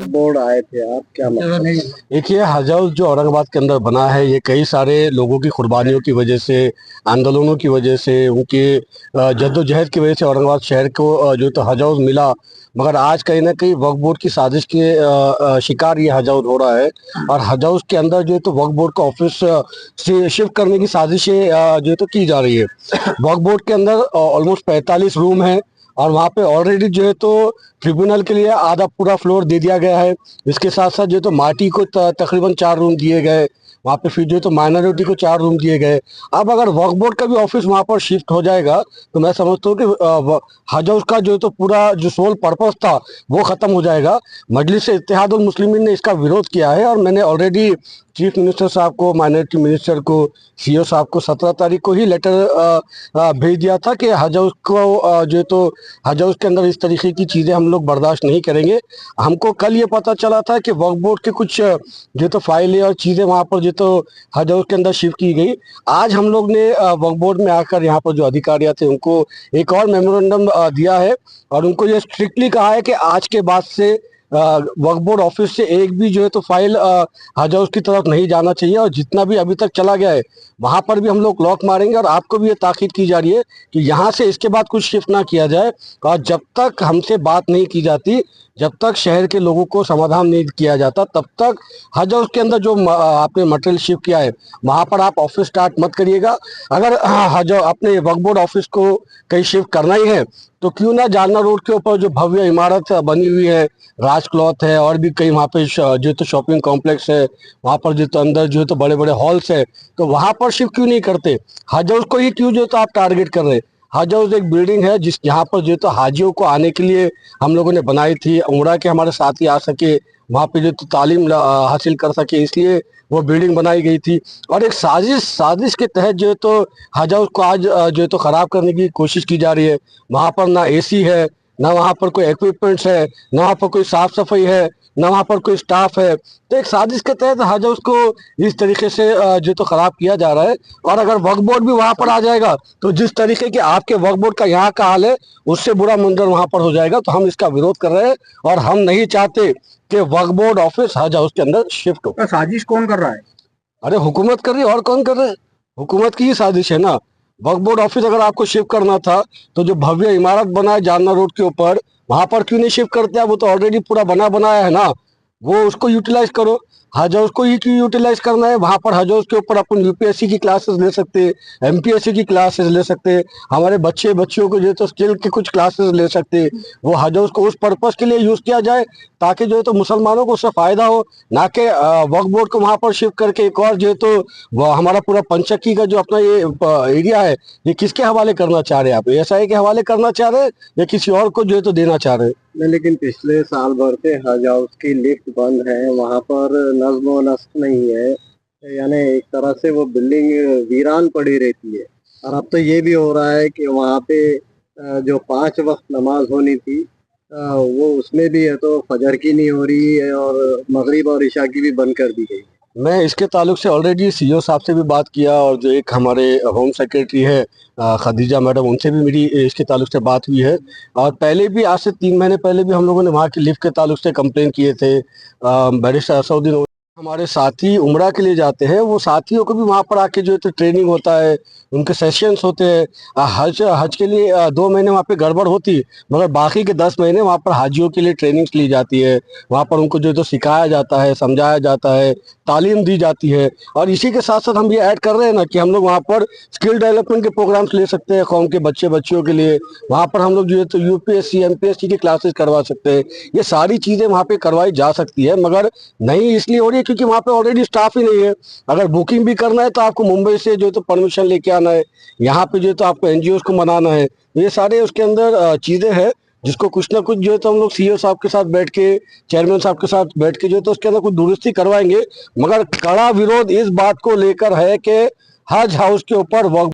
Board आए थे आप, क्या मतलब? देखिए, हज हाउस जो औरंगाबाद के अंदर बना है, ये कई सारे लोगों की कुर्बानियों की वजह से, आंदोलनों की वजह से, उनके जद्दोजहद की वजह से औरंगाबाद शहर को जो तो हज हाउस मिला। मगर आज कहीं ना कहीं वक्फ बोर्ड की साजिश के शिकार ये हज हाउस हो रहा है। और हज हाउस के अंदर जो है तो वक्फ बोर्ड का ऑफिस से शिफ्ट करने की साजिशें जो है तो की जा रही है। वक्फ बोर्ड के अंदर ऑलमोस्ट 45 रूम हैं और वहाँ पे ऑलरेडी जो है तो ट्रिब्यूनल के लिए आधा पूरा फ्लोर दे दिया गया है। इसके साथ साथ जो है तो माटी को तकरीबन 4 रूम दिए गए। वहाँ पे फिर जो है तो माइनॉरिटी को 4 रूम दिए गए। अब अगर वक्फ बोर्ड का भी ऑफिस वहाँ पर शिफ्ट हो जाएगा तो मैं समझता हूँ कि हज हाउस का जो है तो पूरा जो सोल पर्पस था वो खत्म हो जाएगा। मजलिस इत्तेहादुल मुस्लिमीन ने इसका विरोध किया है और मैंने ऑलरेडी चीफ मिनिस्टर साहब को, माइनॉरिटी मिनिस्टर को, सीओ साहब को 17 तारीख को ही लेटर भेज दिया था कि हज हाउस को जो है तो हज हाउस के अंदर इस तरीके की चीज़ें हम लोग बर्दाश्त नहीं करेंगे। हमको कल ये पता चला था कि वक्फ बोर्ड के कुछ जो तो फाइलें और चीज़ें वहाँ पर जो तो हज हाउस के अंदर शिफ्ट की गई। आज हम लोग ने वक्फ बोर्ड में आकर यहाँ पर जो अधिकारी थे उनको एक और मेमोरेंडम दिया है और उनको ये स्ट्रिक्टली कहा है कि आज के बाद से वक्फ बोर्ड ऑफिस से एक भी जो है तो फाइल हज हाउस की तरफ नहीं जाना चाहिए और जितना भी अभी तक चला गया है वहाँ पर भी हम लोग लॉक मारेंगे। और आपको भी ये ताकीद की जा रही है कि यहाँ से इसके बाद कुछ शिफ्ट ना किया जाए और जब तक हमसे बात नहीं की जाती, जब तक शहर के लोगों को समाधान नहीं किया जाता, तब तक हज हाउस के अंदर जो आपने मटेरियल शिफ्ट किया है वहाँ पर आप ऑफिस स्टार्ट मत करिएगा। अगर हज अपने वक्फ बोर्ड ऑफिस को कहीं शिफ्ट करना ही है तो क्यों ना जालना रोड के ऊपर जो भव्य इमारत बनी हुई है, राज क्लॉथ है और भी कई वहाँ पे जो तो शॉपिंग कॉम्प्लेक्स है, वहाँ पर जो तो अंदर जो है तो बड़े बड़े हॉल्स है, तो वहाँ पर शिफ्ट क्यों नहीं करते? हज हाउस को ही क्यों जो तो आप टारगेट कर रहे हैं? हज हाउस एक बिल्डिंग है जिस यहाँ पर जो तो हाजियों को आने के लिए हम लोगों ने बनाई थी, उम्रा के हमारे साथी आ सके, वहाँ पे जो तो तालीम हासिल कर सके, इसलिए वो बिल्डिंग बनाई गई थी। और एक साजिश साजिश के तहत जो है तो हज हाउस को आज जो है तो ख़राब करने की कोशिश की जा रही है। वहाँ पर ना एसी है, ना वहाँ पर कोई इक्विपमेंट्स है, ना वहाँ पर कोई साफ सफाई है, ना वहाँ पर कोई स्टाफ है। तो एक साजिश के तहत हज हाउस को इस तरीके से जो तो ख़राब किया जा रहा है। और अगर वक्फ बोर्ड भी वहाँ पर आ जाएगा तो जिस तरीके के आपके वक्फ बोर्ड का यहाँ का हाल है उससे बुरा मंजर वहाँ पर हो जाएगा। तो हम इसका विरोध कर रहे हैं और हम नहीं चाहते कि वक्फ बोर्ड ऑफिस हज हाउस के अंदर शिफ्ट हो। साजिश कौन कर रहा है? अरे हुकूमत कर रही है और कौन कर रहे हैं? हुकूमत की ही साजिश है ना। वक्फ बोर्ड ऑफिस अगर आपको शिफ्ट करना था तो जो भव्य इमारत बना है जालना रोड के ऊपर वहां पर क्यों नहीं शिफ्ट करते? वो तो ऑलरेडी पूरा बना बनाया है ना, वो उसको यूटिलाइज करो। हज हाउस को ही क्यों यूटिलाइज करना है? वहां पर हज हाउस के ऊपर अपन यूपीएससी की क्लासेस ले सकते हैं, एमपीएससी की क्लासेस ले सकते हैं, हमारे बच्चियों को जो है तो स्किल के कुछ क्लासेस ले सकते हैं। वो हज हाउस को उस पर्पस के लिए यूज किया जाए ताकि जो है तो मुसलमानों को उससे फायदा हो, ना कि वक्फ बोर्ड को वहां पर शिफ्ट करके एक और जो है तो वो हमारा पूरा पंचक्की का जो अपना ये एरिया है ये किसके हवाले करना चाह रहे हैं आप? एएसआई के हवाले करना चाह रहे हैं या किसी और को जो है तो देना चाह रहे हैं? नहीं, लेकिन पिछले साल भर से हज हाउस की लिफ्ट बंद है, वहाँ पर नज्म व नस्क नहीं है, यानी एक तरह से वो बिल्डिंग वीरान पड़ी रहती है। और अब तो ये भी हो रहा है कि वहाँ पे जो 5 वक्त नमाज होनी थी वो उसमें भी है तो फजर की नहीं हो रही है और मगरिब और इशा की भी बंद कर दी गई। मैं इसके ताल्लुक से ऑलरेडी सीईओ साहब से भी बात किया और जो एक हमारे होम सेक्रेटरी है खदीजा मैडम, उनसे भी मेरी इसके ताल्लुक से बात हुई है। और पहले भी आज से 3 महीने पहले भी हम लोगों ने वहाँ की लिफ्ट के ताल्लुक से कंप्लेन किए थे। बैरिस्टर असदुद्दीन हमारे साथी उम्रा के लिए जाते हैं, वो साथियों को भी वहाँ पर आके जो है तो ट्रेनिंग होता है, उनके सेशंस होते हैं। हज हज के लिए 2 महीने वहाँ पे गड़बड़ होती, मगर बाकी के 10 महीने वहाँ पर हाजियों के लिए ट्रेनिंग्स ली जाती है। वहाँ पर उनको जो है तो सिखाया जाता है, समझाया जाता है, तालीम दी जाती है। और इसी के साथ साथ हम ये ऐड कर रहे हैं ना कि हम लोग वहाँ पर स्किल डेवलपमेंट के प्रोग्राम्स ले सकते हैं कौम के बच्चियों के लिए। वहाँ पर हम लोग जो है तो यूपीएससी एमपीएससी की क्लासेस करवा सकते हैं। ये सारी चीज़ें वहाँ पे करवाई जा सकती है, मगर नहीं इसलिए हो रही है क्योंकि वहाँ पे ऑलरेडी स्टाफ ही नहीं है। अगर बुकिंग भी करना है तो आपको मुंबई से जो है तो परमिशन लेके आना है, यहाँ पे जो है तो आपको एनजीओ को मनाना है। ये सारे उसके अंदर चीज़ें हैं जिसको कुछ ना कुछ जो है तो हम लोग सीईओ साहब के साथ बैठ के, चेयरमैन साहब के साथ बैठ के जो है तो उसके अंदर कुछ दुरुस्ती करवाएंगे। मगर कड़ा विरोध इस बात को लेकर है कि हज हाउस के ऊपर वक्फ